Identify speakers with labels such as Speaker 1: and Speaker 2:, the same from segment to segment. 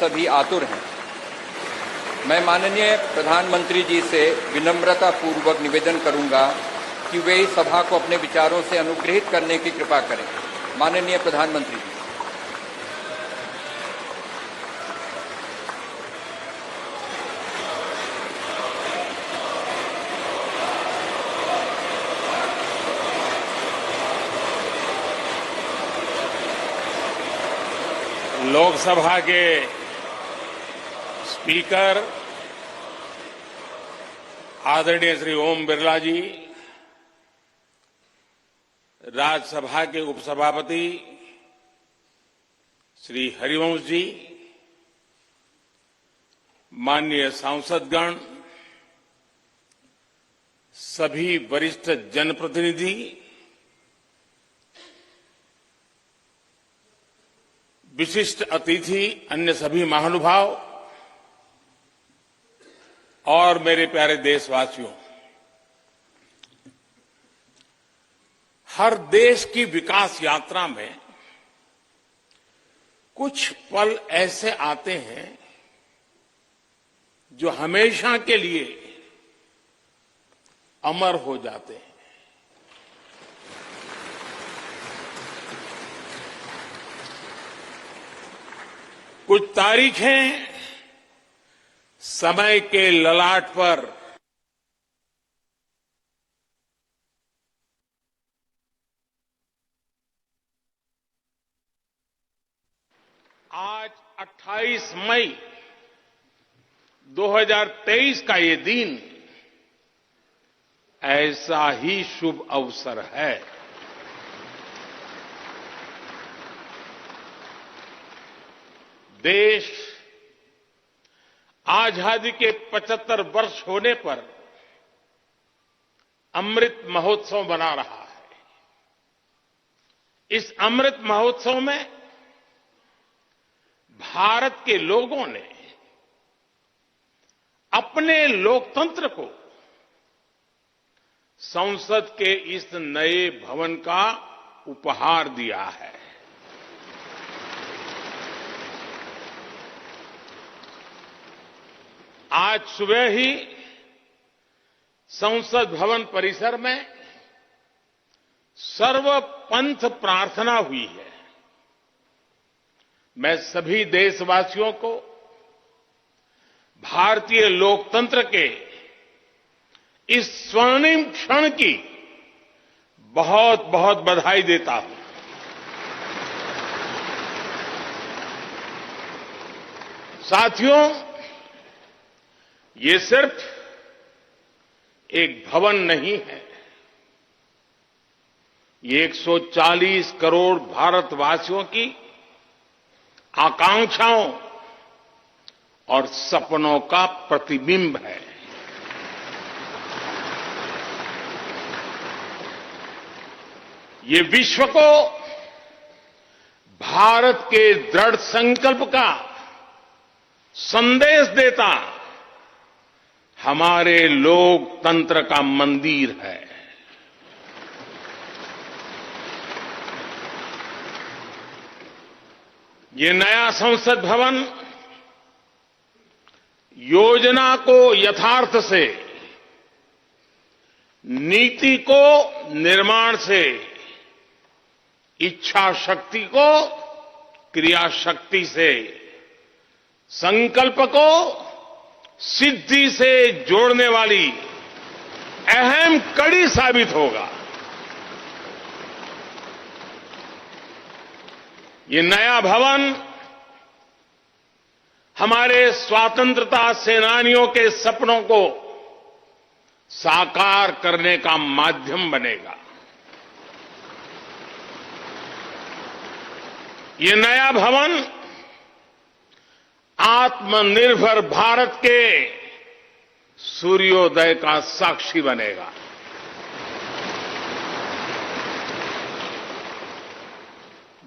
Speaker 1: सभी आतुर हैं। मैं माननीय प्रधानमंत्री जी से विनम्रता पूर्वक निवेदन करूंगा कि वे इस सभा को अपने विचारों से अनुग्रहित करने की कृपा करें। माननीय प्रधानमंत्री जी।
Speaker 2: लोकसभा के स्पीकर आदरणीय श्री ओम बिरला जी, राज्यसभा के उपसभापति श्री हरिवंश जी, माननीय सांसदगण, सभी वरिष्ठ जनप्रतिनिधि, विशिष्ट अतिथि, अन्य सभी महानुभाव और मेरे प्यारे देशवासियों, हर देश की विकास यात्रा में कुछ पल ऐसे आते हैं जो हमेशा के लिए अमर हो जाते हैं। कुछ तारीखें समय के ललाट पर आज 28 मई 2023 का ये दिन ऐसा ही शुभ अवसर है। देश आजादी के 75 वर्ष होने पर अमृत महोत्सव मना रहा है। इस अमृत महोत्सव में भारत के लोगों ने अपने लोकतंत्र को संसद के इस नए भवन का उपहार दिया है। आज सुबह ही संसद भवन परिसर में सर्वपंथ प्रार्थना हुई है। मैं सभी देशवासियों को भारतीय लोकतंत्र के इस स्वर्णिम क्षण की बहुत बहुत बधाई देता हूं। साथियों, ये सिर्फ एक भवन नहीं है, ये 140 करोड़ भारतवासियों की आकांक्षाओं और सपनों का प्रतिबिंब है। ये विश्व को भारत के दृढ़ संकल्प का संदेश देता हमारे लोकतंत्र का मंदिर है। ये नया संसद भवन योजना को यथार्थ से, नीति को निर्माण से, इच्छा शक्ति को क्रिया शक्ति से, संकल्प को सिद्धि से जोड़ने वाली अहम कड़ी साबित होगा। ये नया भवन हमारे स्वतंत्रता सेनानियों के सपनों को साकार करने का माध्यम बनेगा। ये नया भवन आत्मनिर्भर भारत के सूर्योदय का साक्षी बनेगा।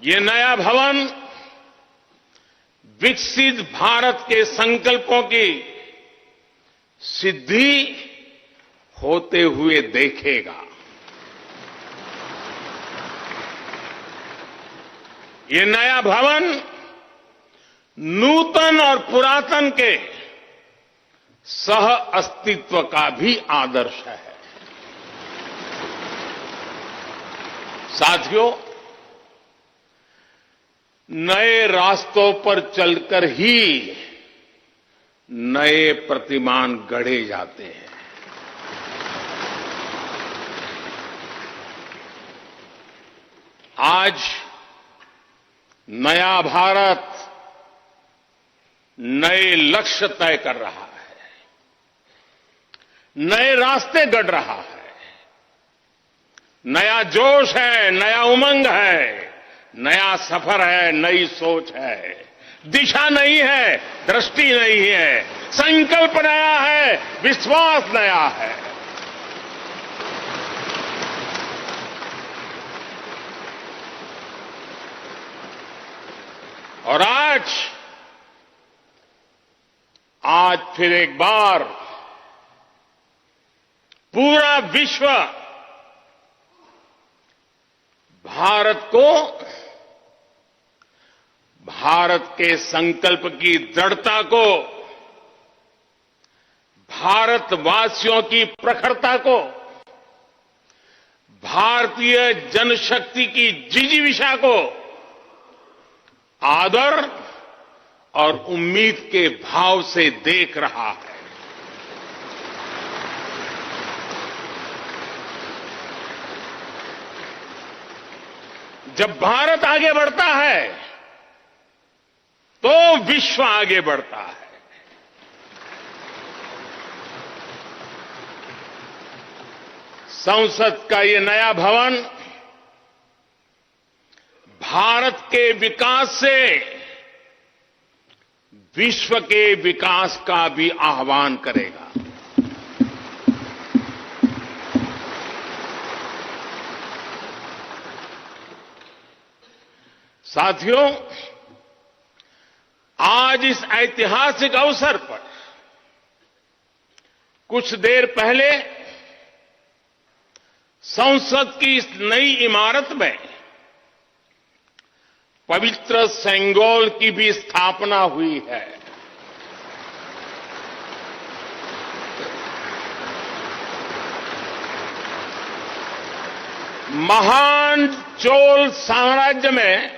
Speaker 2: ये नया भवन विकसित भारत के संकल्पों की सिद्धि होते हुए देखेगा। ये नया भवन नूतन और पुरातन के सह अस्तित्व का भी आदर्श है। साथियों, नए रास्तों पर चलकर ही नए प्रतिमान गढ़े जाते हैं। आज नया भारत नए लक्ष्य तय कर रहा है, नए रास्ते गढ़ रहा है, नया जोश है, नया उमंग है, नया सफर है, नई सोच है, दिशा नई है, दृष्टि नई है, संकल्प नया है, विश्वास नया है। और आज फिर एक बार पूरा विश्व भारत को, भारत के संकल्प की दृढ़ता को, भारतवासियों की प्रखरता को, भारतीय जनशक्ति की जिजीविषा को आदर और उम्मीद के भाव से देख रहा है। जब भारत आगे बढ़ता है तो विश्व आगे बढ़ता है। संसद का ये नया भवन भारत के विकास से विश्व के विकास का भी आह्वान करेगा। साथियों, आज इस ऐतिहासिक अवसर पर कुछ देर पहले संसद की इस नई इमारत में पवित्र सेंगोल की भी स्थापना हुई है। महान चोल साम्राज्य में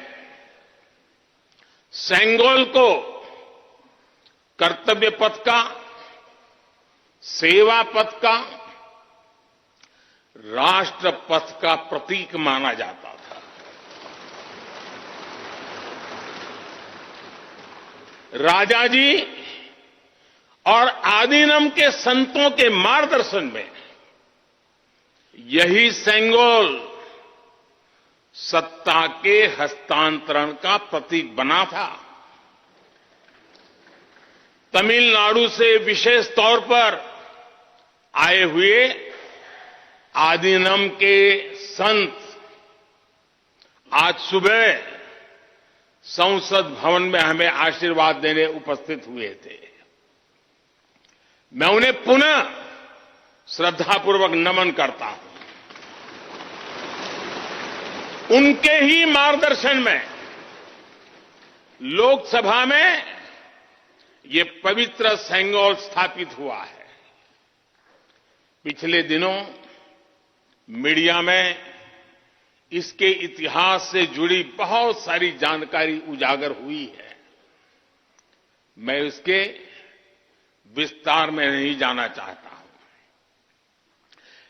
Speaker 2: सेंगोल को कर्तव्य पथ का, सेवा पथ का, राष्ट्र पथ का प्रतीक माना जाता था। राजा जी और आदीनम के संतों के मार्गदर्शन में यही सेंगोल सत्ता के हस्तांतरण का प्रतीक बना था। तमिलनाडु से विशेष तौर पर आए हुए आदीनम के संत आज सुबह संसद भवन में हमें आशीर्वाद देने उपस्थित हुए थे। मैं उन्हें पुनः श्रद्धापूर्वक नमन करता हूं। उनके ही मार्गदर्शन में लोकसभा में ये पवित्र सेंगोल स्थापित हुआ है। पिछले दिनों मीडिया में इसके इतिहास से जुड़ी बहुत सारी जानकारी उजागर हुई है। मैं इसके विस्तार में नहीं जाना चाहता हूं,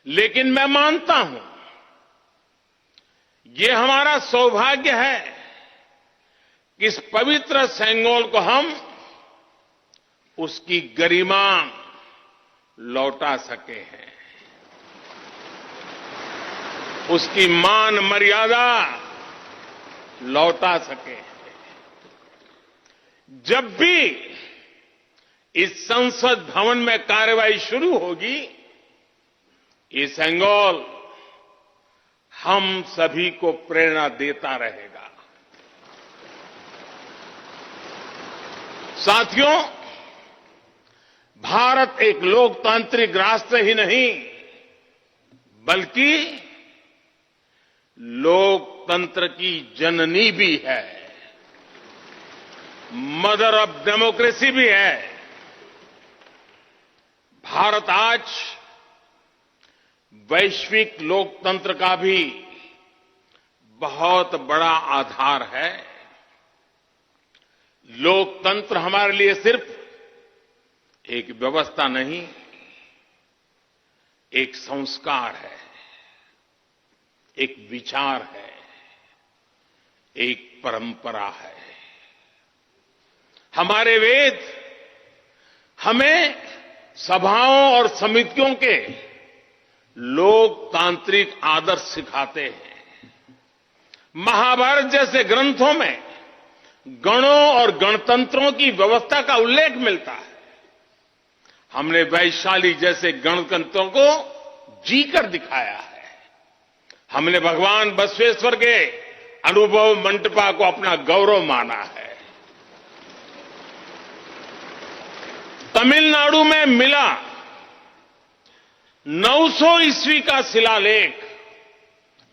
Speaker 2: लेकिन मैं मानता हूं ये हमारा सौभाग्य है कि इस पवित्र सेंगोल को हम उसकी गरिमा लौटा सके हैं, उसकी मान मर्यादा लौटा सके हैं। जब भी इस संसद भवन में कार्रवाई शुरू होगी, ये सेंगोल हम सभी को प्रेरणा देता रहेगा। साथियों, भारत एक लोकतांत्रिक राष्ट्र ही नहीं बल्कि लोकतंत्र की जननी भी है। मदर ऑफ डेमोक्रेसी भी है। भारत आज वैश्विक लोकतंत्र का भी बहुत बड़ा आधार है। लोकतंत्र हमारे लिए सिर्फ एक व्यवस्था नहीं, एक संस्कार है, एक विचार है, एक परंपरा है। हमारे वेद हमें सभाओं और समितियों के लोकतांत्रिक आदर्श सिखाते हैं। महाभारत जैसे ग्रंथों में गणों और गणतंत्रों की व्यवस्था का उल्लेख मिलता है। हमने वैशाली जैसे गणतंत्रों को जीकर दिखाया है। हमने भगवान बसवेश्वर के अनुभव मंटपा को अपना गौरव माना है। तमिलनाडु में मिला 900 ईस्वी का शिलालेख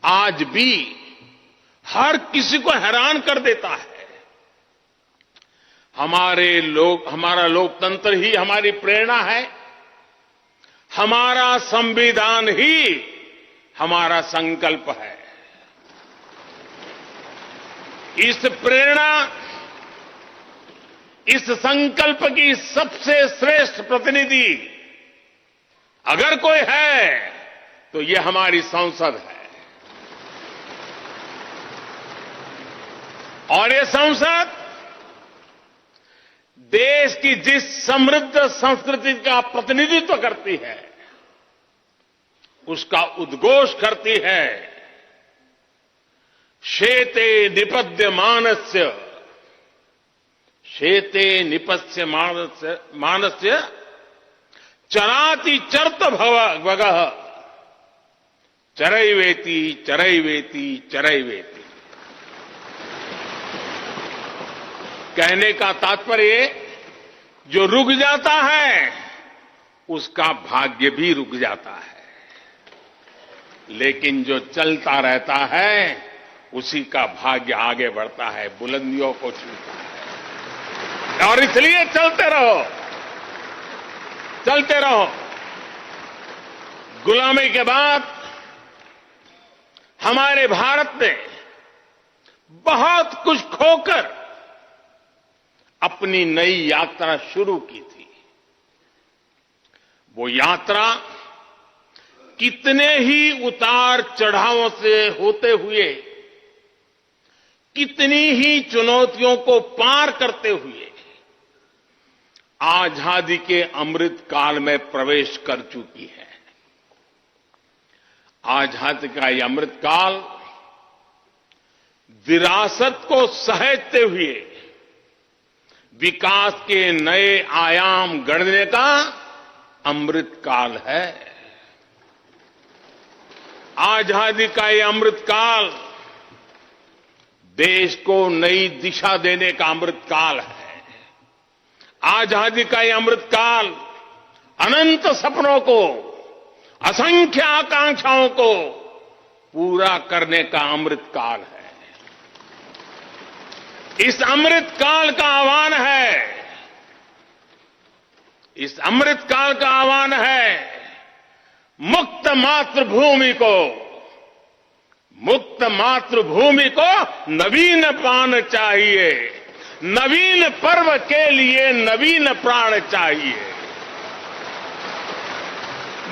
Speaker 2: आज भी हर किसी को हैरान कर देता है। हमारा लोकतंत्र ही हमारी प्रेरणा है। हमारा संविधान ही हमारा संकल्प है। इस प्रेरणा, इस संकल्प की सबसे श्रेष्ठ प्रतिनिधि अगर कोई है तो ये हमारी संसद है। और ये संसद देश की जिस समृद्ध संस्कृति का प्रतिनिधित्व करती है, उसका उद्घोष करती है। शेते निपद्य मानस्य, शेते निपस्य मानस्य चराति चर्त भगः, चरैवेति चरैवेति चरैवेति। कहने का तात्पर्य, जो रुक जाता है उसका भाग्य भी रुक जाता है, लेकिन जो चलता रहता है उसी का भाग्य आगे बढ़ता है, बुलंदियों को छूता है। और इसलिए चलते रहो, चलते रहो। गुलामी के बाद हमारे भारत ने बहुत कुछ खोकर अपनी नई यात्रा शुरू की थी। वो यात्रा कितने ही उतार चढ़ावों से होते हुए, कितनी ही चुनौतियों को पार करते हुए आजादी के अमृत काल में प्रवेश कर चुकी है। आजादी का ये अमृत काल विरासत को सहेजते हुए विकास के नए आयाम गढ़ने का अमृत काल है। आजादी का ये अमृत काल देश को नई दिशा देने का अमृत काल है। आजादी का ये अमृत काल अनंत सपनों को, असंख्य आकांक्षाओं को पूरा करने का अमृत काल है। इस अमृत काल का आह्वान है, इस अमृत काल का आह्वान है मुक्त मातृभूमि को, मुक्त मातृभूमि को नवीन प्राण चाहिए, नवीन पर्व के लिए नवीन प्राण चाहिए।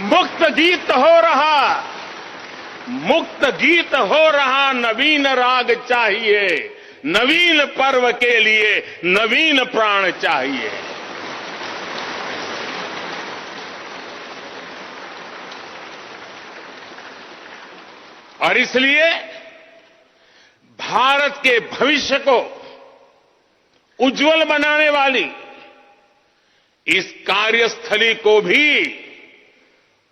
Speaker 2: मुक्त गीत हो रहा, मुक्त गीत हो रहा नवीन राग चाहिए, नवीन पर्व के लिए नवीन प्राण चाहिए। और इसलिए भारत के भविष्य को उज्जवल बनाने वाली इस कार्यस्थली को भी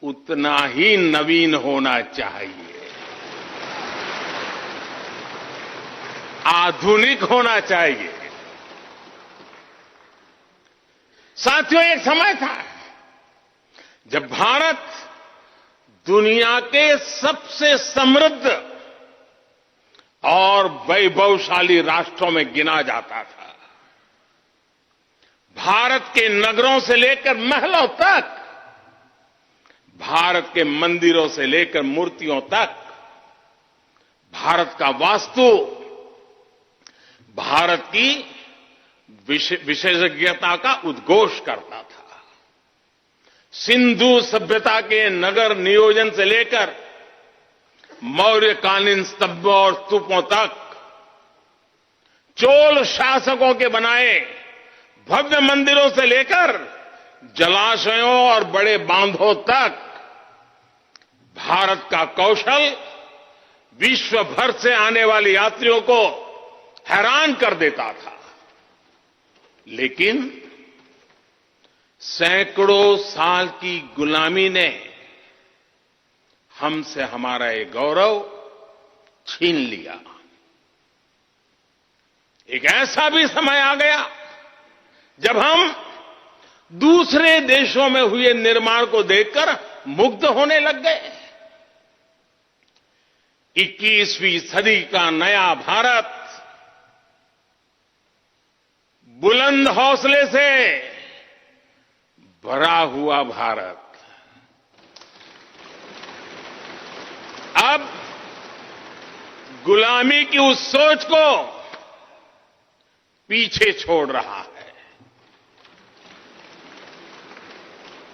Speaker 2: उतना ही नवीन होना चाहिए, आधुनिक होना चाहिए। साथियों, एक समय था जब भारत दुनिया के सबसे समृद्ध और वैभवशाली राष्ट्रों में गिना जाता था। भारत के नगरों से लेकर महलों तक, भारत के मंदिरों से लेकर मूर्तियों तक, भारत का वास्तु, भारत की विशेषज्ञता का उद्घोष करता था। सिंधु सभ्यता के नगर नियोजन से लेकर मौर्यकालीन स्तंभों और स्तूपों तक, चोल शासकों के बनाए भव्य मंदिरों से लेकर जलाशयों और बड़े बांधों तक, भारत का कौशल विश्व भर से आने वाले यात्रियों को हैरान कर देता था। लेकिन सैकड़ों साल की गुलामी ने हमसे हमारा ये गौरव छीन लिया। एक ऐसा भी समय आ गया जब हम दूसरे देशों में हुए निर्माण को देखकर मुग्ध होने लग गए। 21वीं सदी का नया भारत, बुलंद हौसले से भरा हुआ भारत, अब गुलामी की उस सोच को पीछे छोड़ रहा है।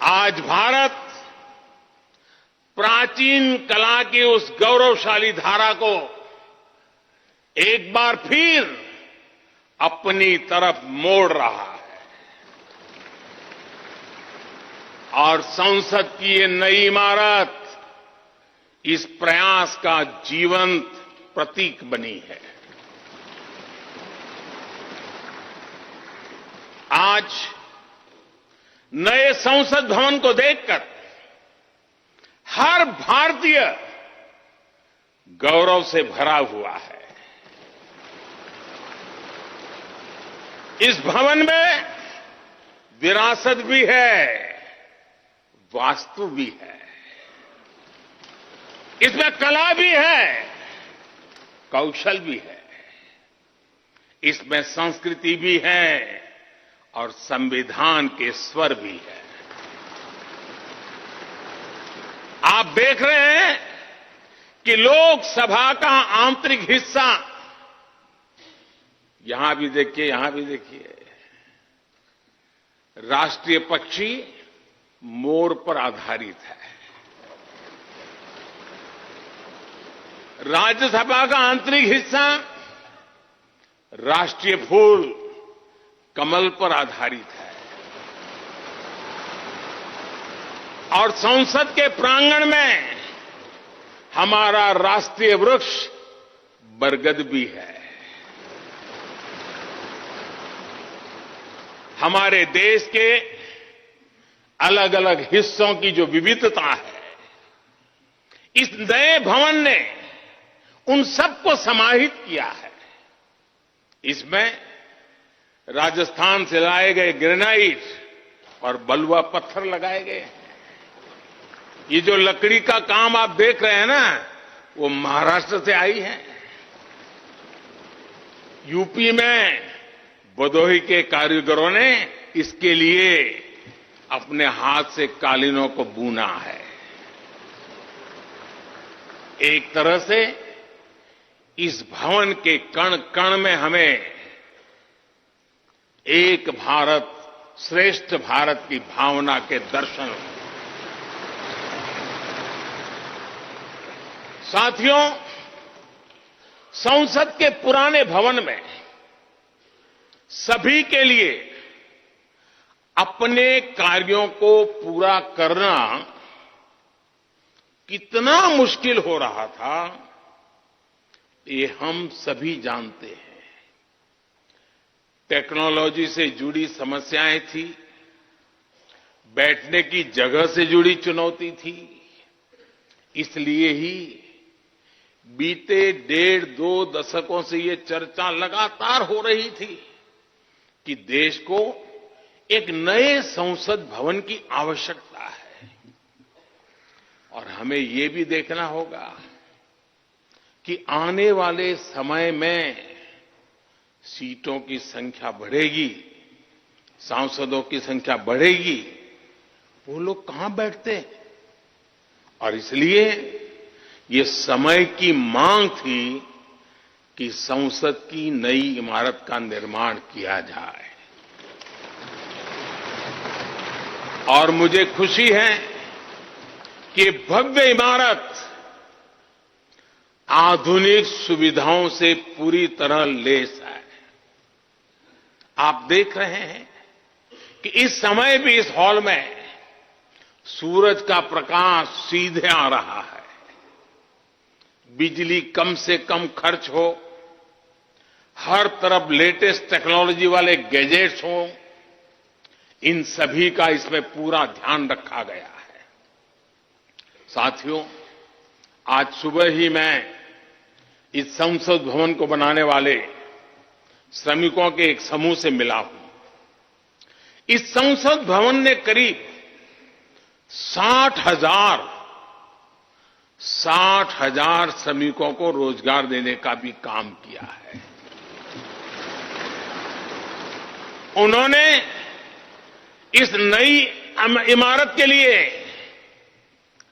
Speaker 2: आज भारत प्राचीन कला की उस गौरवशाली धारा को एक बार फिर अपनी तरफ मोड़ रहा है और संसद की ये नई इमारत इस प्रयास का जीवंत प्रतीक बनी है। आज नए संसद भवन को देखकर हर भारतीय गौरव से भरा हुआ है। इस भवन में विरासत भी है, वास्तु भी है, इसमें कला भी है, कौशल भी है, इसमें संस्कृति भी है और संविधान के स्वर भी है। आप देख रहे हैं कि लोकसभा का आंतरिक हिस्सा, यहां भी देखिए, यहां भी देखिए, राष्ट्रीय पक्षी मोर पर आधारित है। राज्यसभा का आंतरिक हिस्सा राष्ट्रीय फूल कमल पर आधारित है और संसद के प्रांगण में हमारा राष्ट्रीय वृक्ष बरगद भी है। हमारे देश के अलग अलग हिस्सों की जो विविधता है, इस नए भवन ने उन सबको समाहित किया है। इसमें राजस्थान से लाए गए ग्रेनाइट और बलुआ पत्थर लगाए गए हैं। ये जो लकड़ी का काम आप देख रहे हैं ना, वो महाराष्ट्र से आई है। यूपी में भदोही के कारीगरों ने इसके लिए अपने हाथ से कालीनों को बुना है। एक तरह से इस भवन के कण कण में हमें एक भारत श्रेष्ठ भारत की भावना के दर्शन। साथियों, संसद के पुराने भवन में सभी के लिए अपने कार्यों को पूरा करना कितना मुश्किल हो रहा था, ये हम सभी जानते हैं। टेक्नोलॉजी से जुड़ी समस्याएं थी, बैठने की जगह से जुड़ी चुनौती थी। इसलिए ही बीते 1.5-2 दशकों से ये चर्चा लगातार हो रही थी कि देश को एक नए संसद भवन की आवश्यकता है। और हमें ये भी देखना होगा कि आने वाले समय में सीटों की संख्या बढ़ेगी सांसदों की संख्या बढ़ेगी, वो लोग कहां बैठते हैं? और इसलिए ये समय की मांग थी कि संसद की नई इमारत का निर्माण किया जाए। और मुझे खुशी है कि भव्य इमारत आधुनिक सुविधाओं से पूरी तरह लैस है। आप देख रहे हैं कि इस समय भी इस हॉल में सूरज का प्रकाश सीधे आ रहा है। बिजली कम से कम खर्च हो, हर तरफ लेटेस्ट टेक्नोलॉजी वाले गैजेट्स हों, इन सभी का इसमें पूरा ध्यान रखा गया है। साथियों, आज सुबह ही मैं इस संसद भवन को बनाने वाले श्रमिकों के एक समूह से मिला हूं। इस संसद भवन ने करीब 60,000 श्रमिकों को रोजगार देने का भी काम किया है। उन्होंने इस नई इमारत के लिए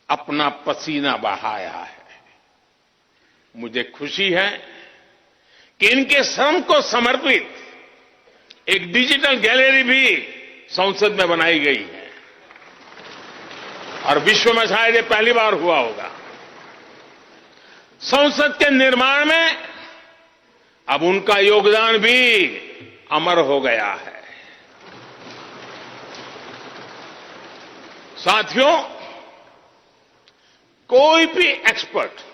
Speaker 2: अपना पसीना बहाया है। मुझे खुशी है कि इनके श्रम को समर्पित एक डिजिटल गैलरी भी संसद में बनाई गई है और विश्व में शायद ये पहली बार हुआ होगा। संसद के निर्माण में अब उनका योगदान भी अमर हो गया है। साथियों, कोई भी एक्सपर्ट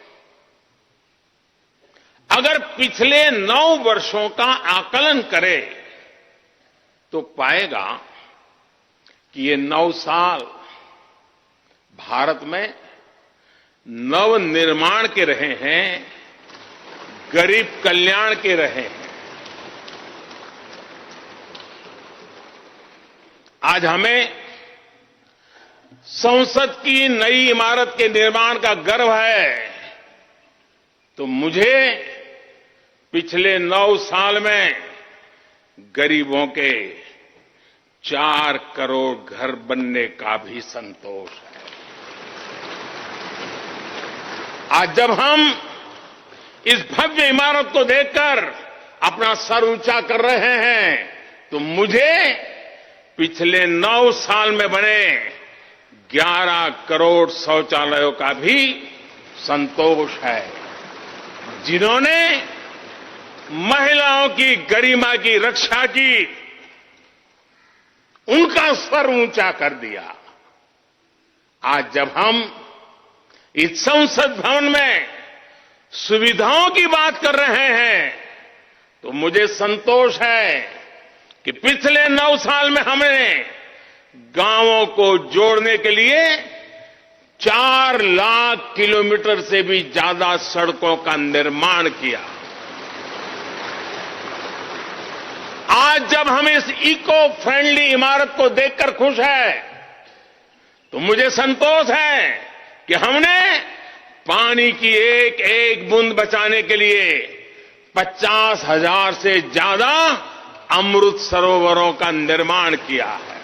Speaker 2: अगर पिछले 9 वर्षों का आकलन करे तो पाएगा कि ये 9 साल भारत में नव निर्माण के रहे हैं, गरीब कल्याण के रहे हैं। आज हमें संसद की नई इमारत के निर्माण का गर्व है, तो मुझे पिछले 9 साल में गरीबों के 4 करोड़ घर बनने का भी संतोष है। आज जब हम इस भव्य इमारत को देखकर अपना सर ऊंचा कर रहे हैं, तो मुझे पिछले 9 साल में बने 11 करोड़ शौचालयों का भी संतोष है, जिन्होंने महिलाओं की गरिमा की रक्षा की, उनका स्तर ऊंचा कर दिया। आज जब हम इस संसद भवन में सुविधाओं की बात कर रहे हैं, तो मुझे संतोष है कि पिछले 9 साल में हमने गांवों को जोड़ने के लिए 4 लाख किलोमीटर से भी ज्यादा सड़कों का निर्माण किया। आज जब हम इस इको फ्रेंडली इमारत को देखकर खुश है, तो मुझे संतोष है कि हमने पानी की एक एक बूंद बचाने के लिए 50,000 से ज्यादा अमृत सरोवरों का निर्माण किया है।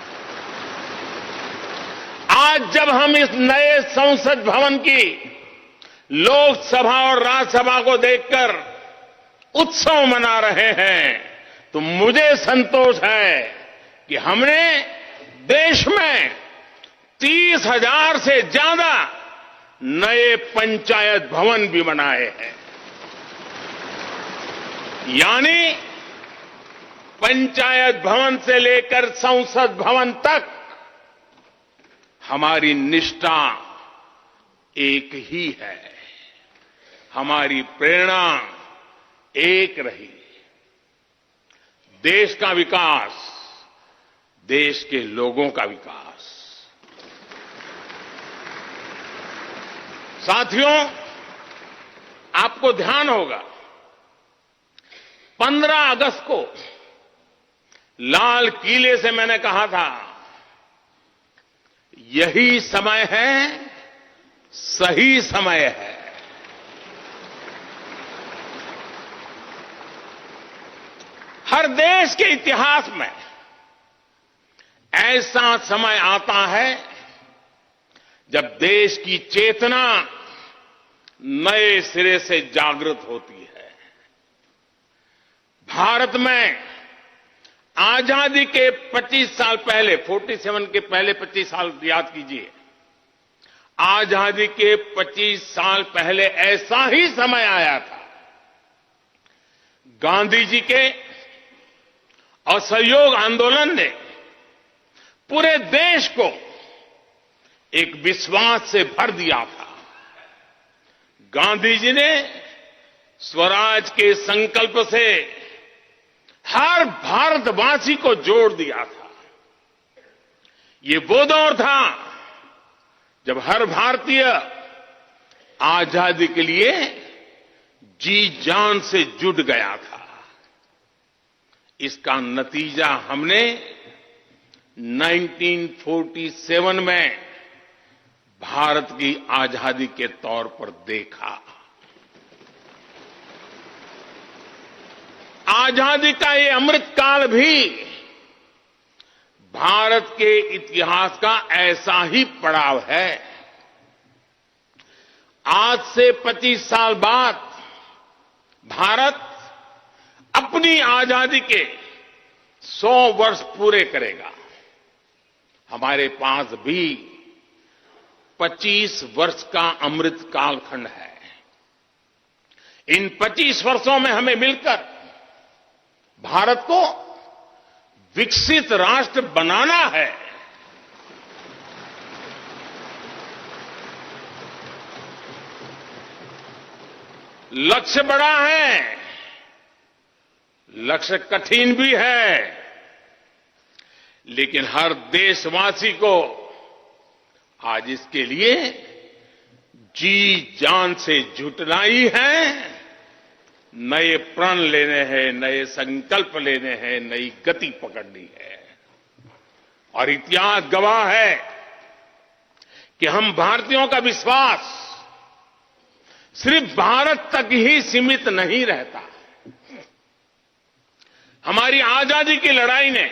Speaker 2: आज जब हम इस नए संसद भवन की लोकसभा और राज्यसभा को देखकर उत्सव मना रहे हैं, तो मुझे संतोष है कि हमने देश में 30,000 से ज्यादा नए पंचायत भवन भी बनाए हैं। यानी पंचायत भवन से लेकर संसद भवन तक हमारी निष्ठा एक ही है, हमारी प्रेरणा एक रही। देश का विकास, देश के लोगों का विकास। साथियों, आपको ध्यान होगा 15 अगस्त को लाल किले से मैंने कहा था, यही समय है, सही समय है। हर देश के इतिहास में ऐसा समय आता है जब देश की चेतना नए सिरे से जागृत होती है। भारत में आजादी के 25 साल पहले, 47 के पहले 25 साल याद कीजिए, आजादी के 25 साल पहले ऐसा ही समय आया था। गांधी जी के असहयोग आंदोलन ने पूरे देश को एक विश्वास से भर दिया था। गांधी जी ने स्वराज के संकल्प से हर भारतवासी को जोड़ दिया था। ये वो दौर था जब हर भारतीय आजादी के लिए जी जान से जुट गया था। इसका नतीजा हमने 1947 में भारत की आजादी के तौर पर देखा। आजादी का ये अमृतकाल भी भारत के इतिहास का ऐसा ही पड़ाव है। आज से 25 साल बाद भारत अपनी आजादी के 100 वर्ष पूरे करेगा। हमारे पास भी 25 वर्ष का अमृत कालखंड है। इन 25 वर्षों में हमें मिलकर भारत को विकसित राष्ट्र बनाना है। लक्ष्य बड़ा है, लक्ष्य कठिन भी है, लेकिन हर देशवासी को आज इसके लिए जी जान से जुटना ही है। नए प्रण लेने हैं, नए संकल्प लेने हैं, नई गति पकड़नी है। और इतिहास गवाह है कि हम भारतीयों का विश्वास सिर्फ भारत तक ही सीमित नहीं रहता। हमारी आजादी की लड़ाई ने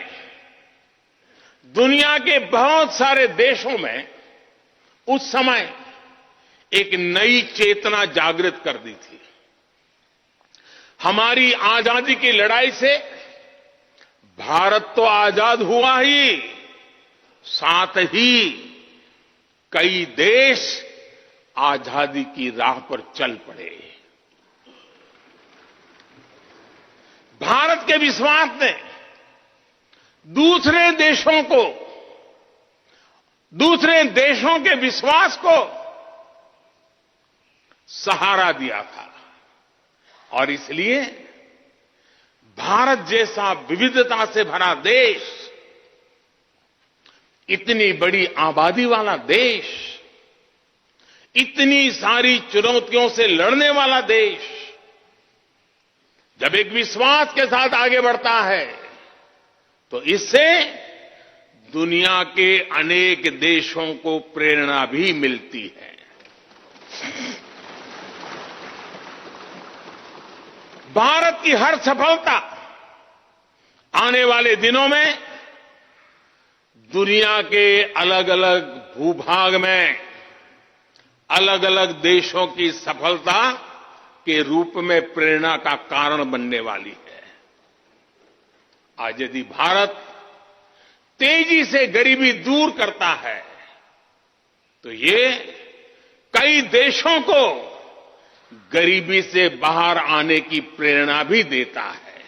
Speaker 2: दुनिया के बहुत सारे देशों में उस समय एक नई चेतना जागृत कर दी थी। हमारी आजादी की लड़ाई से भारत तो आजाद हुआ ही, साथ ही कई देश आजादी की राह पर चल पड़े। भारत के विश्वास ने दूसरे देशों के विश्वास को सहारा दिया था। और इसलिए भारत जैसा विविधता से भरा देश, इतनी बड़ी आबादी वाला देश, इतनी सारी चुनौतियों से लड़ने वाला देश जब एक विश्वास के साथ आगे बढ़ता है तो इससे दुनिया के अनेक देशों को प्रेरणा भी मिलती है। भारत की हर सफलता आने वाले दिनों में दुनिया के अलग अलग भूभाग में अलग अलग देशों की सफलता के रूप में प्रेरणा का कारण बनने वाली है। आज यदि भारत तेजी से गरीबी दूर करता है तो ये कई देशों को गरीबी से बाहर आने की प्रेरणा भी देता है।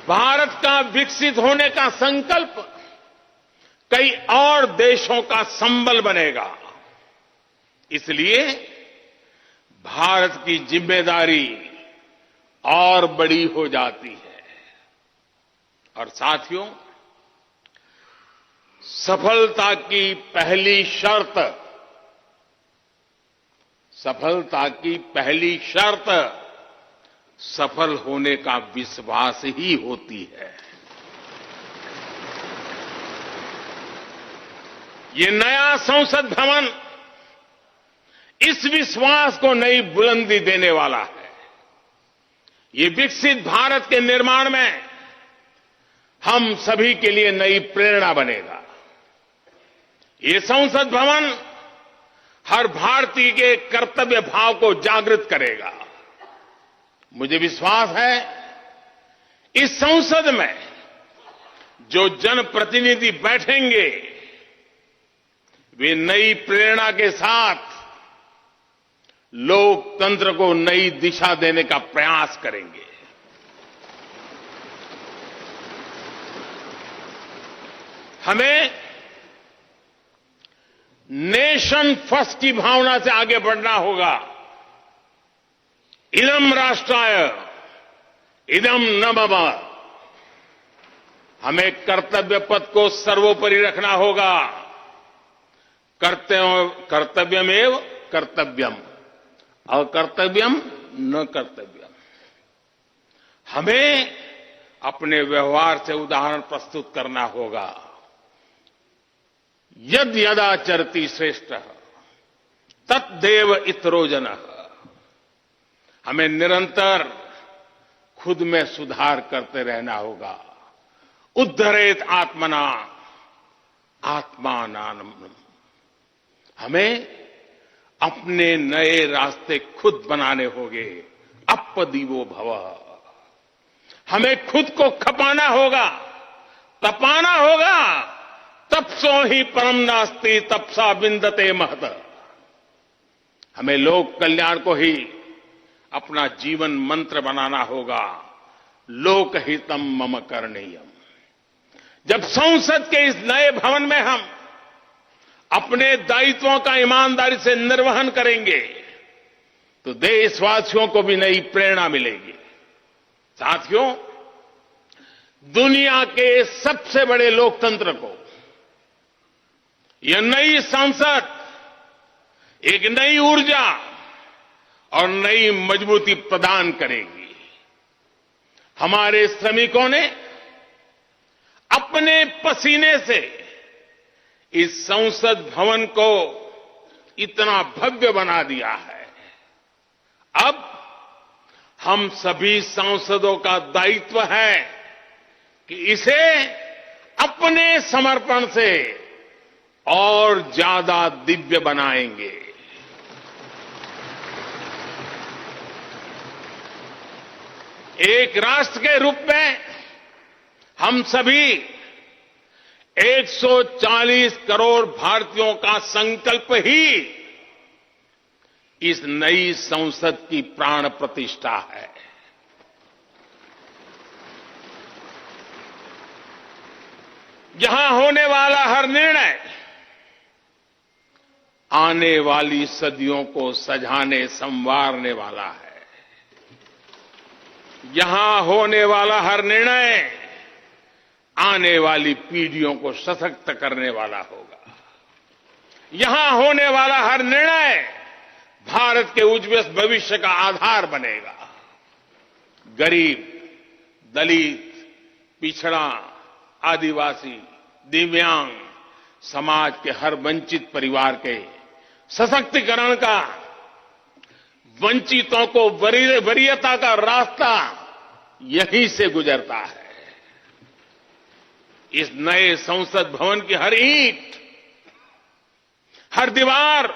Speaker 2: भारत का विकसित होने का संकल्प कई और देशों का संबल बनेगा। इसलिए भारत की जिम्मेदारी और बड़ी हो जाती है। और साथियों, सफलता की पहली शर्त सफल होने का विश्वास ही होती है। ये नया संसद भवन इस विश्वास को नई बुलंदी देने वाला है। ये विकसित भारत के निर्माण में हम सभी के लिए नई प्रेरणा बनेगा। ये संसद भवन हर भारतीय के कर्तव्य भाव को जागृत करेगा। मुझे विश्वास है इस संसद में जो जनप्रतिनिधि बैठेंगे वे नई प्रेरणा के साथ लोकतंत्र को नई दिशा देने का प्रयास करेंगे। हमें नेशन फर्स्ट की भावना से आगे बढ़ना होगा। इदम राष्ट्राय इदम न मम। हमें कर्तव्य पथ को सर्वोपरि रखना होगा। कर्तव्यमेव कर्तव्यम अकर्तव्यम न कर्तव्यम। हमें अपने व्यवहार से उदाहरण प्रस्तुत करना होगा। यद यदाचरति श्रेष्ठ तत्देव इतरो जनः। हमें निरंतर खुद में सुधार करते रहना होगा। उद्धरेत आत्मना आत्मानानम। हमें अपने नए रास्ते खुद बनाने होंगे। अपदीवो भव। हमें खुद को खपाना होगा, तपाना होगा। तपसो ही परम नास्ति तपसा बिंदते महत। हमें लोक कल्याण को ही अपना जीवन मंत्र बनाना होगा। लोकहितम मम करणीयम। जब संसद के इस नए भवन में हम अपने दायित्वों का ईमानदारी से निर्वहन करेंगे तो देशवासियों को भी नई प्रेरणा मिलेगी। साथियों, दुनिया के सबसे बड़े लोकतंत्र को यह नई संसद एक नई ऊर्जा और नई मजबूती प्रदान करेगी। हमारे श्रमिकों ने अपने पसीने से इस संसद भवन को इतना भव्य बना दिया है। अब हम सभी सांसदों का दायित्व है कि इसे अपने समर्पण से और ज्यादा दिव्य बनाएंगे। एक राष्ट्र के रूप में हम सभी 140 करोड़ भारतीयों का संकल्प ही इस नई संसद की प्राण प्रतिष्ठा है। यहां होने वाला हर निर्णय आने वाली सदियों को सजाने संवारने वाला है। यहां होने वाला हर निर्णय आने वाली पीढ़ियों को सशक्त करने वाला होगा। यहां होने वाला हर निर्णय भारत के उज्ज्वल भविष्य का आधार बनेगा। गरीब, दलित, पिछड़ा, आदिवासी, दिव्यांग समाज के हर वंचित परिवार के सशक्तिकरण का, वंचितों को वरीयता का रास्ता यहीं से गुजरता है। इस नए संसद भवन की हर ईंट, हर दीवार,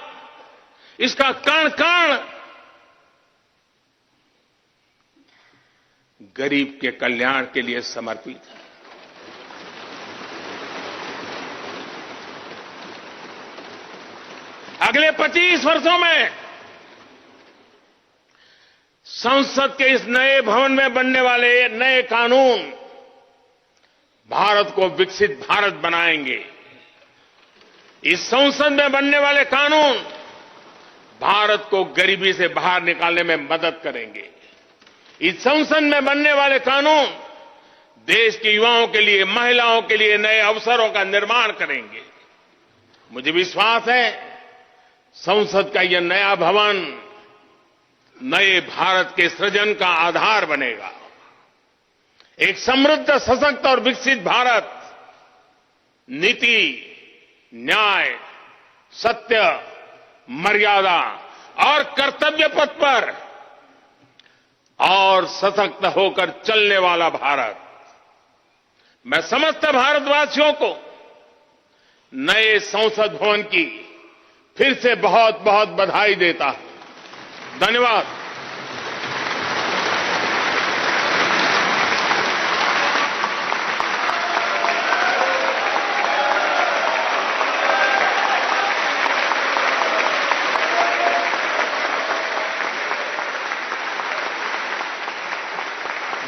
Speaker 2: इसका कण कण गरीब के कल्याण के लिए समर्पित है। अगले 25 वर्षों में संसद के इस नए भवन में बनने वाले नए कानून भारत को विकसित भारत बनाएंगे। इस संसद में बनने वाले कानून भारत को गरीबी से बाहर निकालने में मदद करेंगे। इस संसद में बनने वाले कानून देश के युवाओं के लिए, महिलाओं के लिए नए अवसरों का निर्माण करेंगे। मुझे विश्वास है संसद का यह नया भवन नए भारत के सृजन का आधार बनेगा। एक समृद्ध, सशक्त और विकसित भारत नीति, न्याय, सत्य, मर्यादा और कर्तव्य पथ पर और सशक्त होकर चलने वाला भारत। मैं समस्त भारतवासियों को नए संसद भवन की फिर से बहुत बहुत बधाई देता हूं। धन्यवाद।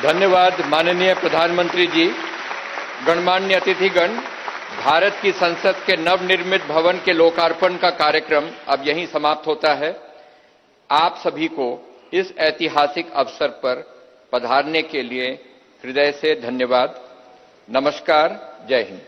Speaker 1: धन्यवाद माननीय प्रधानमंत्री जी। गणमान्य अतिथिगण, भारत की संसद के नवनिर्मित भवन के लोकार्पण का कार्यक्रम अब यहीं समाप्त होता है। आप सभी को इस ऐतिहासिक अवसर पर पधारने के लिए हृदय से धन्यवाद। नमस्कार। जय हिंद।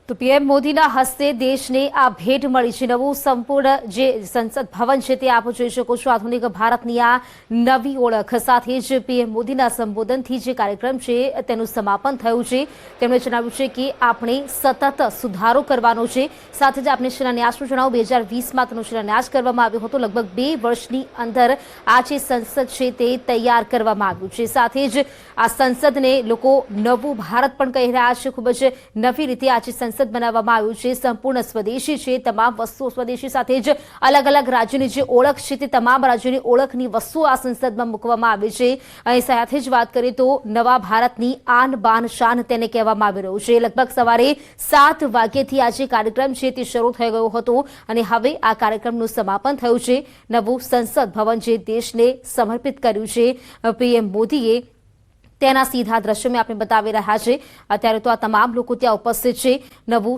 Speaker 3: તો પીએમ મોદીના હસ્તે દેશને આ ભેટ મળી છે। નવું સંપૂર્ણ જે સંસદ ભવન છે તે આપ જોઈ શકો છો। આધુનિક ભારતની આ નવી ઓળખ સાથે જ પીએમ મોદીના સંબોધનથી જે કાર્યક્રમ છે તેનું સમાપન થયું છે। તેમણે જણાવ્યું છે કે આપણે સતત સુધારો કરવાનો છે। સાથે જ આપણે શિલાન્યાસનું જણાવું, 2020માં તેનો શિલાન્યાસ કરવામાં આવ્યો હતો। લગભગ 2 વર્ષની અંદર આ જે સંસદ છે તે તૈયાર કરવામાં આવ્યું છે। સાથે જ આ સંસદને લોકો નવું ભારત પણ કહી રહ્યા છે। ખૂબ જ નવી રીતે આ જે સંસદ બનાવવામાં આવ્યું છે સંપૂર્ણ સ્વદેશી છે। તમામ વસ્તુઓ સ્વદેશી સાથે જ અલગ અલગ રાજ્યની જે ઓળખ છે તે તમામ રાજ્યોની ઓળખની વસ્તુઓ આ સંસદમાં મૂકવામાં આવી છે। અને સાથે જ વાત કરીએ તો નવા ભારતની આન બાન શાન તેને કહેવામાં આવી રહ્યું છે। લગભગ સવારે 7 વાગ્યાથી આ જે કાર્યક્રમ છે તે શરૂ થઈ ગયો હતો અને હવે આ કાર્યક્રમનું સમાપન થયું છે। નવું સંસદ ભવન જે દેશને સમર્પિત કર્યું છે પીએમ મોદીએ, તેના સીધા દ્રશ્યો મેં આપણે બતાવી રહ્યા છે। અત્યારે તો આ તમામ લોકો ત્યાં ઉપસ્થિત છે। નવું